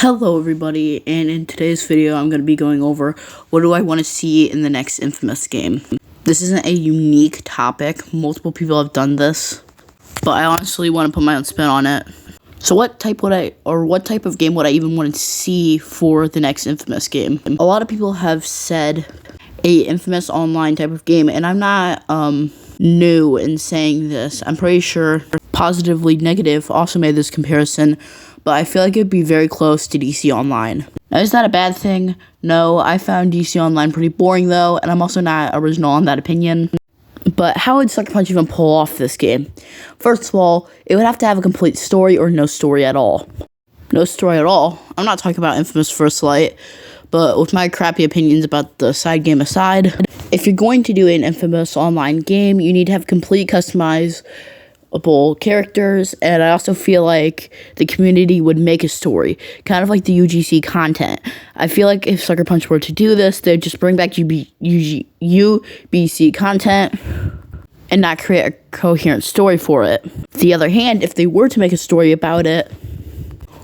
Hello everybody, and in today's video I'm going to be going over what do I want to see in the next Infamous game. This isn't a unique topic, multiple people have done this, but I honestly want to put my own spin on it. So what type of game would I even want to see for the next Infamous game? A lot of people have said a Infamous Online type of game, and I'm not new in saying this. I'm pretty sure Positively Negative also made this comparison, but I feel like it'd be very close to DC Online. Now, is that a bad thing? No, I found DC Online pretty boring though, and I'm also not original on that opinion. But how would Sucker Punch even pull off this game? First of all, it would have to have a complete story or no story at all. No story at all? I'm not talking about Infamous First Light, but with my crappy opinions about the side game aside, if you're going to do an Infamous Online game, you need to have complete customizable characters, and I also feel like the community would make a story, kind of like the UGC content. I feel like if Sucker Punch were to do this, they'd just bring back UBC content and not create a coherent story for it. On the other hand, if they were to make a story about it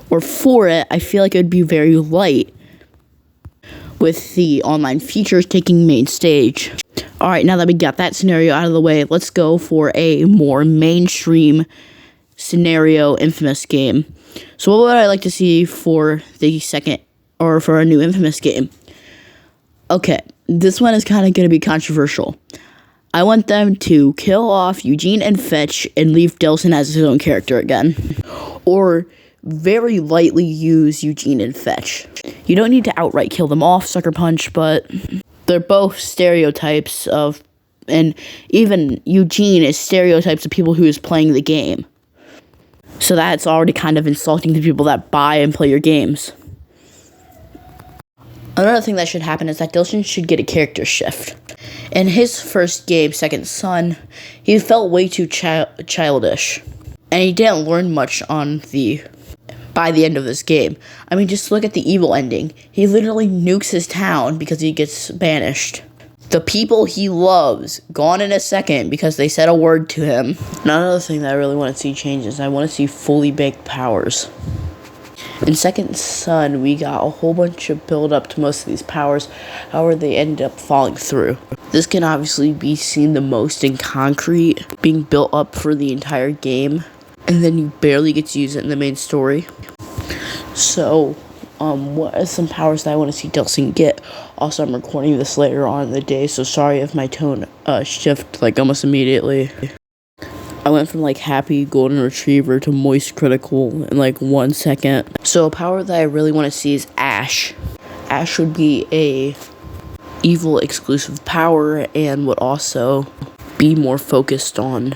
or for it, I feel like it would be very light, with the online features taking main stage. Alright, now that we got that scenario out of the way, let's go for a more mainstream scenario Infamous game. So what would I like to see for the for a new Infamous game? Okay, this one is kind of going to be controversial. I want them to kill off Eugene and Fetch and leave Delsin as his own character again. Or very lightly use Eugene and Fetch. You don't need to outright kill them off, Sucker Punch, but they're both stereotypes of, and even Eugene is stereotypes of people who is playing the game. So that's already kind of insulting to people that buy and play your games. Another thing that should happen is that Delsin should get a character shift. In his first game, Second Son, he felt way too childish. And he didn't learn much by the end of this game. I mean, just look at the evil ending. He literally nukes his town because he gets banished. The people he loves, gone in a second because they said a word to him. Another thing that I really want to see change is I want to see fully baked powers. In Second Son, we got a whole bunch of build up to most of these powers, however they end up falling through. This can obviously be seen the most in Concrete, being built up for the entire game, and then you barely get to use it in the main story. So, what are some powers that I want to see Delsin get? Also, I'm recording this later on in the day, so sorry if my tone shift like almost immediately. I went from like happy golden retriever to moist critical in like 1 second. So a power that I really want to see is Ash. Ash would be a evil exclusive power and would also be more focused on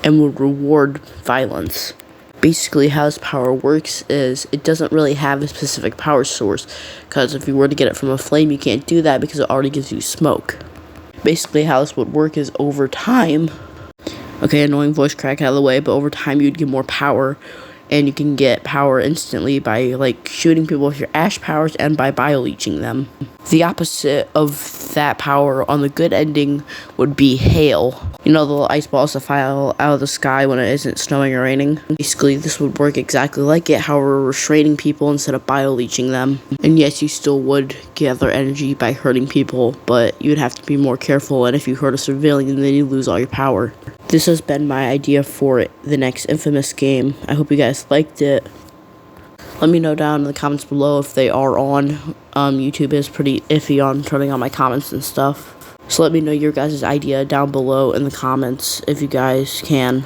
and would reward violence. Basically, how this power works is it doesn't really have a specific power source, because if you were to get it from a flame, you can't do that because it already gives you smoke. Basically, how this would work is over time, okay, annoying voice crack out of the way, but over time you'd get more power, and you can get power instantly by like shooting people with your Ash powers and by bio-leeching them. The opposite of that power on the good ending would be Hail. You know, the little ice balls that fly out of the sky when it isn't snowing or raining? Basically, this would work exactly like it, however, restraining people instead of bio-leeching them. And yes, you still would gather energy by hurting people, but you'd have to be more careful, and if you hurt a civilian, then you lose all your power. This has been my idea for the next Infamous game. I hope you guys liked it. Let me know down in the comments below if they are on. YouTube is pretty iffy on turning on my comments and stuff. So let me know your guys' idea down below in the comments if you guys can.